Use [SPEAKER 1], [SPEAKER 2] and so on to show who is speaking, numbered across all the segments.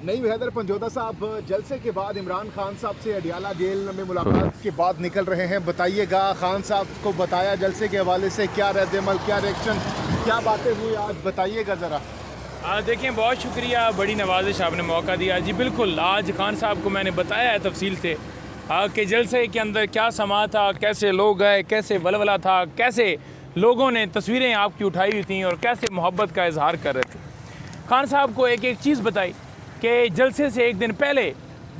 [SPEAKER 1] नहीं हैदर पंजोदा साहब, जलसे के बाद इमरान खान साहब से अडियाला जेल में मुलाकात के बाद निकल रहे हैं, बताइएगा खान साहब को बताया जलसे के हवाले से क्या रद्द-ए-अमल, क्या रिएक्शन, क्या बातें हुई आज बताइएगा ज़रा।
[SPEAKER 2] देखें, बहुत शुक्रिया, बड़ी नवाजिश आपने मौका दिया जी। बिल्कुल, आज खान साहब को मैंने बताया है तफसील से कि जलसे के अंदर क्या समा था, कैसे लोग गए, कैसे वलवला था, कैसे लोगों ने तस्वीरें आपकी उठाई हुई थी और कैसे मोहब्बत का इजहार कर रहे थे। खान साहब को एक एक चीज़ बताई कि जलसे से एक दिन पहले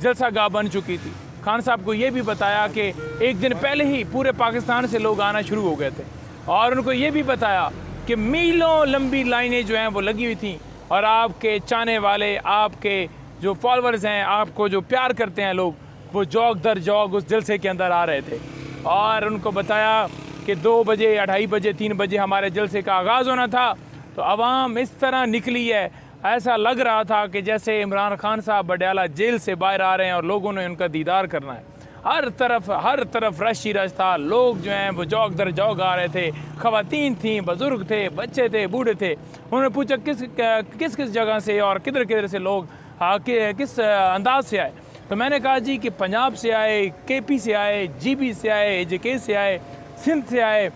[SPEAKER 2] जलसा गाह बन चुकी थी। खान साहब को ये भी बताया कि एक दिन पहले ही पूरे पाकिस्तान से लोग आना शुरू हो गए थे और उनको ये भी बताया कि मीलों लंबी लाइनें जो हैं वो लगी हुई थी और आपके चाहने वाले, आपके जो फॉलोअर्स हैं, आपको जो प्यार करते हैं लोग, वो जौक दर जौक उस जलसे के अंदर आ रहे थे। और उनको बताया कि 2 बजे, 2:30 बजे, 3 बजे हमारे जलसे का आगाज़ होना था। तो आवाम इस तरह निकली है, ऐसा लग रहा था कि जैसे इमरान खान साहब अडियाला जेल से बाहर आ रहे हैं और लोगों ने उनका दीदार करना है। हर तरफ रश ही रश था। लोग जो हैं वो जौक दर जौक आ रहे थे। ख़वातीन थी, बुज़ुर्ग थे, बच्चे थे, बूढ़े थे। उन्होंने पूछा किस किस जगह से और किधर किधर से लोग किस अंदाज से आए। तो मैंने कहा जी कि पंजाब से आए, KP से आए, GB से आए, AJK से आए, सिंध से आए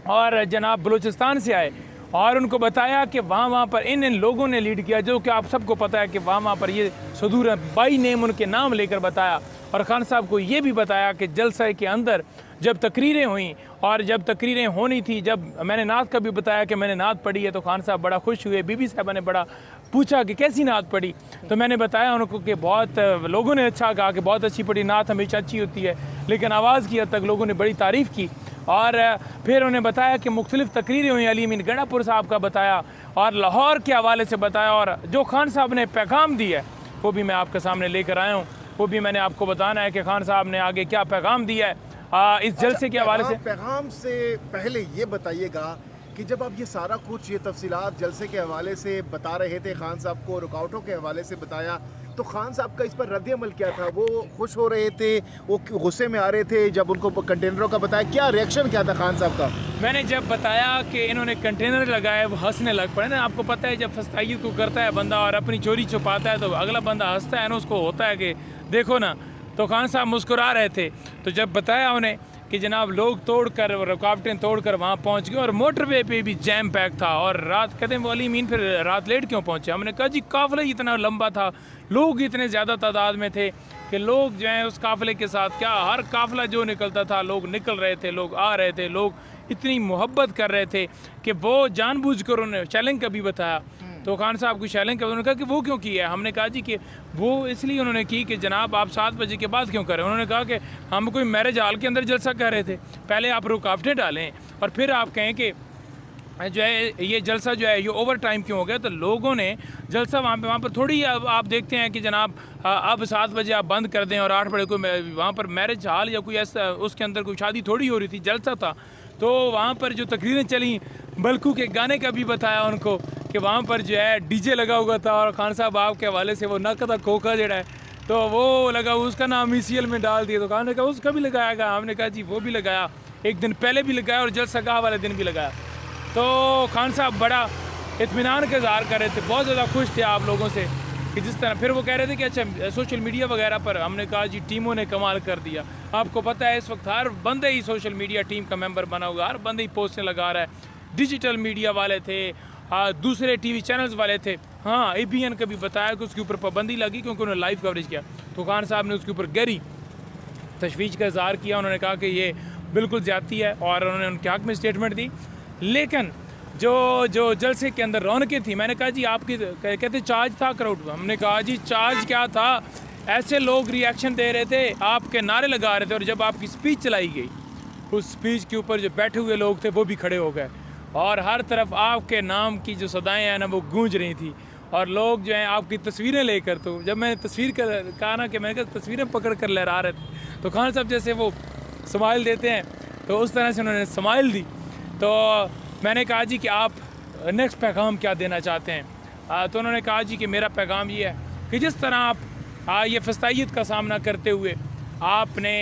[SPEAKER 2] और जनाब बलूचिस्तान से आए। और उनको बताया कि वहाँ पर इन लोगों ने लीड किया, जो कि आप सबको पता है कि वहाँ पर ये सदूर बाई नेम उनके नाम लेकर बताया। और खान साहब को ये भी बताया कि जलसे के अंदर जब तकरीरें हुई और जब तकरीरें होनी थी, जब मैंने नात का भी बताया कि मैंने नात पढ़ी है, तो खान साहब बड़ा खुश हुए। बीबी साहबा ने बड़ा पूछा कि कैसी नात पढ़ी, तो मैंने बताया उनको कि बहुत लोगों ने अच्छा कहा कि बहुत अच्छी पढ़ी, नात हमेशा अच्छी होती है, लेकिन आवाज़ की हद तक लोगों ने बड़ी तारीफ़ की। और फिर उन्हें बताया कि मुख्तलिफ़ तकरीरें हुई, अली अमीन गंडापुर साहब का बताया और लाहौर के हवाले से बताया। और जो खान साहब ने पैगाम दिया है वो भी मैं आपके सामने लेकर आया हूँ, वो भी मैंने आपको बताना है कि खान साहब ने आगे क्या पैगाम दिया है इस जलसे के हवाले से।
[SPEAKER 1] पैगाम से पहले ये बताइएगा कि जब आप ये सारा कुछ, ये तफसीलात जलसे के हवाले से बता रहे थे, खान साहब को रुकावटों के हवाले से बताया, तो खान साहब का इस पर रद्द-ए-अमल क्या था? वो खुश हो रहे थे, वो गुस्से में आ रहे थे जब उनको कंटेनरों का बताया? क्या रिएक्शन क्या था खान साहब का?
[SPEAKER 2] मैंने जब बताया कि इन्होंने कंटेनर लगाए, वो हंसने लग पड़े ना। आपको पता है जब फस्तायत को करता है बंदा और अपनी चोरी छुपाता है तो अगला बंदा हंसता है ना, उसको होता है कि देखो ना। तो खान साहब मुस्कुरा रहे थे। तो जब बताया उन्हें कि जनाब लोग तोड़कर, रुकावटें तोड़कर वहाँ पहुँच गए और मोटरवे पे भी जैम पैक था और रात, कहते हैं अली अमीन फिर रात लेट क्यों पहुँचे? हमने कहा जी काफ़िला इतना लंबा था, लोग इतने ज़्यादा तादाद में थे कि लोग जो हैं उस काफ़िले के साथ, क्या हर काफ़िला जो निकलता था लोग निकल रहे थे, लोग आ रहे थे, लोग इतनी मोहब्बत कर रहे थे कि वो जानबूझकर उन्होंने शैलिंग का भी बताया। तो खान साहब को शैलिंग का उन्होंने कहा कि वो क्यों किया है? हमने कहा जी कि वो इसलिए उन्होंने की कि जनाब आप 7 बजे के बाद क्यों करें? उन्होंने कहा कि हम कोई मैरिज हॉल के अंदर जलसा कर रहे थे, पहले आप रुकावटें डालें और फिर आप कहें कि जो है ये जलसा जो है ये ओवर टाइम क्यों हो गया। तो लोगों ने जलसा वहाँ पर थोड़ी, अब आप देखते हैं कि जनाब अब 7 बजे आप बंद कर दें और 8 बजे कोई वहाँ पर मैरिज हॉल या कोई ऐसा उसके अंदर कोई शादी थोड़ी हो रही थी, जलसा था। तो वहाँ पर जो तकरीरें चली, बल्कू के गाने का भी बताया उनको कि वहाँ पर जो है DJ लगा हुआ था और खान साहब आपके हवाले से वो नकदा खोखा जड़ा है तो वो लगा, उसका नाम ECL में डाल दिया। तो खान ने कहा उसका भी लगाया गया। हमने कहा जी वो भी लगाया, एक दिन पहले भी लगाया और जलसा गाह वाले दिन भी लगाया। तो खान साहब बड़ा इत्मीनान का इज़हार कर रहे थे, बहुत ज़्यादा खुश थे आप लोगों से कि जिस तरह। फिर वो कह रहे थे कि अच्छा सोशल मीडिया वगैरह पर, हमने कहा जी टीमों ने कमाल कर दिया। आपको पता है इस वक्त हर बंदे ही सोशल मीडिया टीम का मेंबर बना हुआ, हर बंदे ही पोस्टें लगा रहा है। डिजिटल मीडिया वाले थे, दूसरे TV चैनल्स वाले थे। हाँ, ABN का भी बताया कि उसके ऊपर पाबंदी लगी क्योंकि उन्होंने लाइव कवरेज किया। तो खान साहब ने उसके ऊपर गहरी तशवीश का इज़हार किया। उन्होंने कहा कि ये बिल्कुल ज़्यादती है और उन्होंने उनके हक़ में स्टेटमेंट दी। लेकिन जो जलसे के अंदर रौनकें थी, मैंने कहा जी आपकी, कहते चार्ज था क्राउड। हमने कहा जी चार्ज क्या था, ऐसे लोग रिएक्शन दे रहे थे, आपके नारे लगा रहे थे और जब आपकी स्पीच चलाई गई, उस स्पीच के ऊपर जो बैठे हुए लोग थे वो भी खड़े हो गए और हर तरफ आपके नाम की जो सदाएँ हैं ना वो गूंज रही थी और लोग जो हैं आपकी तस्वीरें लेकर, तो जब मैंने तस्वीर कहा ना कि मैंने कहा तस्वीरें पकड़ कर लहरा रहे थे, तो खान साहब जैसे वो स्माइल देते हैं तो उस तरह से उन्होंने स्माइल दी। तो मैंने कहा जी कि आप नेक्स्ट पैगाम क्या देना चाहते हैं? तो उन्होंने कहा जी कि मेरा पैगाम ये है कि जिस तरह आप ये फस्तायत का सामना करते हुए आपने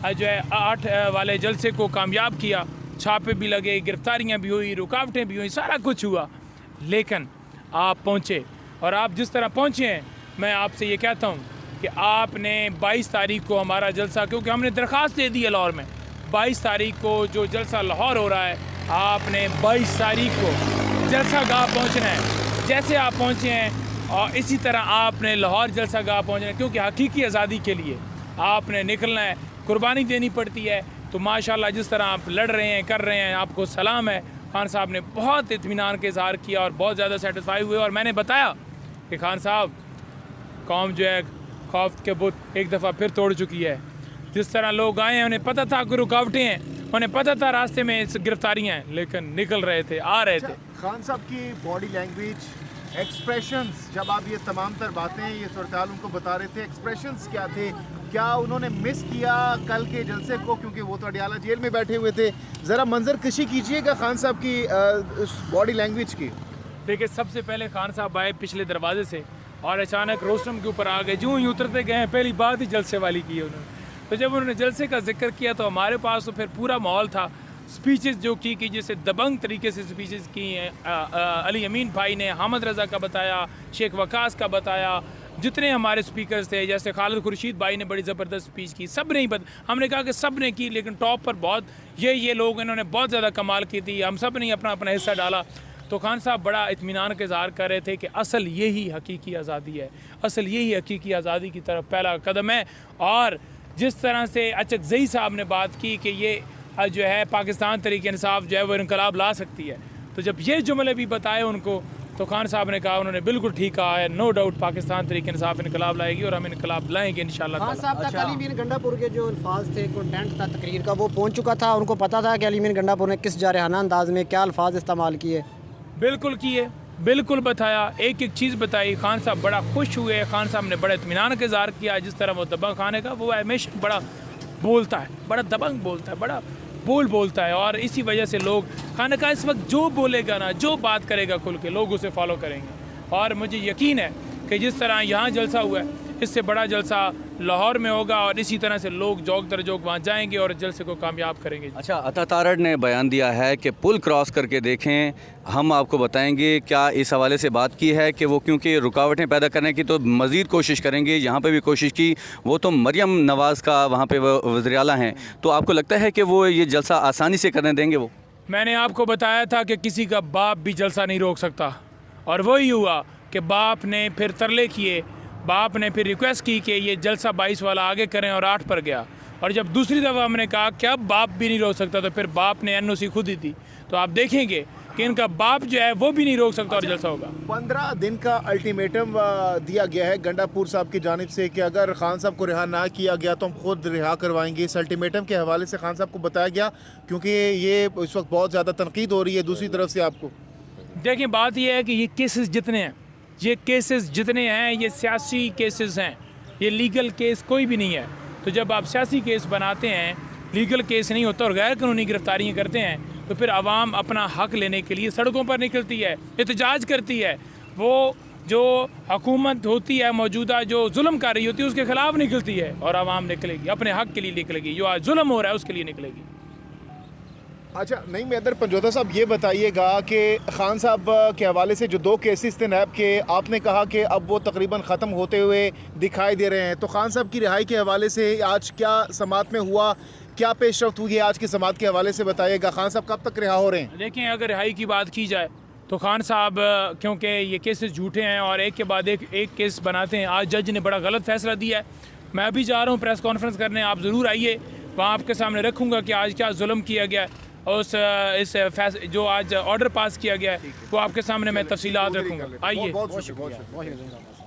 [SPEAKER 2] जो है 8 वाले जलसे को कामयाब किया, छापे भी लगे, गिरफ्तारियां भी हुई, रुकावटें भी हुई, सारा कुछ हुआ, लेकिन आप पहुँचे और आप जिस तरह पहुँचे हैं मैं आपसे ये कहता हूँ कि आपने 22 तारीख को हमारा जलसा, क्योंकि हमने दरख्वास्त दे दी है लाहौर में, 22 तारीख को जो जलसा लाहौर हो रहा है, आपने 22 तारीख को जलसा गाह पहुँचना है। जैसे आप पहुँचे हैं और इसी तरह आपने लाहौर जलसा गाह पहुँचना है, क्योंकि हकीकी आज़ादी के लिए आपने निकलना है, कुर्बानी देनी पड़ती है। तो माशाल्लाह जिस तरह आप लड़ रहे हैं, कर रहे हैं, आपको सलाम है। खान साहब ने बहुत इत्मीनान के इज़हार किया और बहुत ज़्यादा सेटिस्फाई हुए। और मैंने बताया कि खान साहब, कौम जो है खौफ के बुत एक दफ़ा फिर तोड़ चुकी है। जिस तरह लोग आए हैं, उन्हें पता था कि रुकावटें हैं, उन्हें पता था रास्ते में गिरफ्तारियाँ हैं, लेकिन निकल रहे थे, आ रहे थे।
[SPEAKER 1] खान साहब की बॉडी लैंग्वेज, एक्सप्रेशंस, जब आप ये तमाम तर बातें, ये सूरत उनको बता रहे थे, एक्सप्रेशंस क्या थे? क्या उन्होंने मिस किया कल के जलसे को, क्योंकि वो तो अडियाला जेल में बैठे हुए थे? ज़रा मंजर कशी कीजिएगा खान साहब की उस बॉडी लैंग्वेज की।
[SPEAKER 2] देखिए, सबसे पहले खान साहब आए पिछले दरवाजे से और अचानक रोस्टम के ऊपर आ गए। जो ही उतरते गए हैं, पहली बात ही जलसे वाली की है उन्होंने। तो जब उन्होंने जलसे का जिक्र किया तो हमारे पास तो फिर पूरा माहौल था। स्पीचेस जो की जैसे दबंग तरीके से स्पीचेस की हैं। अली अमीन भाई ने हामिद रज़ा का बताया, शेख वकास का बताया, जितने हमारे स्पीकर्स थे, जैसे खालिद खुर्शीद भाई ने बड़ी ज़बरदस्त स्पीच की, सब ने ही हमने कहा कि सब ने की, लेकिन टॉप पर बहुत ये लोग इन्होंने बहुत ज़्यादा कमाल की थी। हम सब ने अपना अपना हिस्सा डाला। तो खान साहब बड़ा इत्मीनान के इज़हार कर रहे थे कि असल यही हकीकी आज़ादी है, असल यही हकीकी आज़ादी की तरफ पहला कदम है। और जिस तरह से अचकज़ई साहब ने बात की कि ये जो है पाकिस्तान तरीके इंसाफ जो है वो इनकलाब ला सकती है, तो जब ये जुमले भी बताए उनको, तो खान साहब ने कहा, उन्होंने बिल्कुल ठीक कहा है, नो डाउट पाकिस्तान तरीके इंसाफ इनकलाब लाएगी और हम इनकलाब लाएंगे इंशाल्लाह।
[SPEAKER 3] खान साहब तक अली मीर गंडापुर के जो अल्फाज थे, कंटेंट था तकरीर का, वो पहुंच चुका था। उनको पता था कि अली मीर गंडापुर ने किस जारहाना अंदाज में क्या अल्फाज इस्तेमाल किए।
[SPEAKER 2] बिल्कुल किए, बिल्कुल बताया, एक एक चीज़ बताई। खान साहब बड़ा खुश हुए। खान साहब ने बड़ा इत्मीनान का इज़हार किया। जिस तरह वो दबंग खाने का, वो हमेशा बड़ा बोलता है, बड़ा दबंग बोलता है, बड़ा बोलता है। और इसी वजह से लोग खाने का इस वक्त जो बोलेगा ना, जो बात करेगा खुल के, लोग उसे फॉलो करेंगे। और मुझे यकीन है कि जिस तरह यहाँ जलसा हुआ है, इससे बड़ा जलसा लाहौर में होगा और इसी तरह से लोग जोक दर जोक वहाँ जाएंगे और जलसे को कामयाब करेंगे।
[SPEAKER 4] अच्छा, अता तारड़ ने बयान दिया है कि पुल क्रॉस करके देखें, हम आपको बताएंगे। क्या इस हवाले से बात की है कि वो क्योंकि रुकावटें पैदा करने की तो मज़ीद कोशिश करेंगे, यहाँ पे भी कोशिश की। वो तो मरियम नवाज़ का वहाँ पे वो वज़ीर आला हैं, तो आपको लगता है कि वो ये जलसा आसानी से करने देंगे? वो
[SPEAKER 2] मैंने आपको बताया था कि किसी का बाप भी जलसा नहीं रोक सकता, और वही हुआ कि बाप ने फिर तरले किए, बाप ने फिर रिक्वेस्ट की कि ये जलसा 22 वाला आगे करें और 8 पर गया। और जब दूसरी दफ़ा हमने कहा कि अब बाप भी नहीं रोक सकता, तो फिर बाप ने NOC खुद ही दी। तो आप देखेंगे कि इनका बाप जो है वो भी नहीं रोक सकता और जलसा होगा।
[SPEAKER 1] 15 दिन का अल्टीमेटम दिया गया है गंडापुर साहब की जानिब से कि अगर खान साहब को रिहा ना किया गया तो हम खुद रिहा करवाएंगे। इस अल्टीमेटम के हवाले से खान साहब को बताया गया, क्योंकि ये इस वक्त बहुत ज़्यादा तनकीद हो रही है दूसरी तरफ से आपको।
[SPEAKER 2] देखिए, बात यह है कि ये केसेस जितने हैं ये सियासी केसेस हैं, ये लीगल केस कोई भी नहीं है। तो जब आप सियासी केस बनाते हैं, लीगल केस नहीं होता और गैर कानूनी गिरफ्तारियाँ करते हैं, तो फिर आवाम अपना हक लेने के लिए सड़कों पर निकलती है, एहतजाज करती है। वो जो हुकूमत होती है मौजूदा, जो जुल्म कर रही होती है, उसके खिलाफ निकलती है और आवाम निकलेगी, अपने हक के लिए निकलेगी। जो आज जुल्म हो रहा है उसके लिए निकलेगी।
[SPEAKER 1] अच्छा, नहीं मेदर पंजोता साहब, ये बताइएगा कि खान साहब के हवाले से जो 2 केसेस थे नैब के, आपने कहा कि अब वो तकरीबन ख़त्म होते हुए दिखाई दे रहे हैं, तो खान साहब की रिहाई के हवाले से आज क्या समात में हुआ, क्या पेशरफ्त हुई है आज की समात के हवाले से बताइएगा। खान साहब कब तक रिहा हो रहे हैं?
[SPEAKER 2] देखें, अगर रिहाई की बात की जाए तो खान साहब, क्योंकि ये केसेस झूठे हैं और एक के बाद एक केस बनाते हैं, आज जज ने बड़ा गलत फैसला दिया है। मैं भी जा रहा हूँ प्रेस कॉन्फ्रेंस करने, आप ज़रूर आइए, वहाँ आपके सामने रखूँगा कि आज क्या जुल्म किया गया है। और इस जो आज ऑर्डर पास किया गया है वो आपके सामने मैं तफसीलात रखूँगा। आइए।
[SPEAKER 3] बहुत शुक्रिया।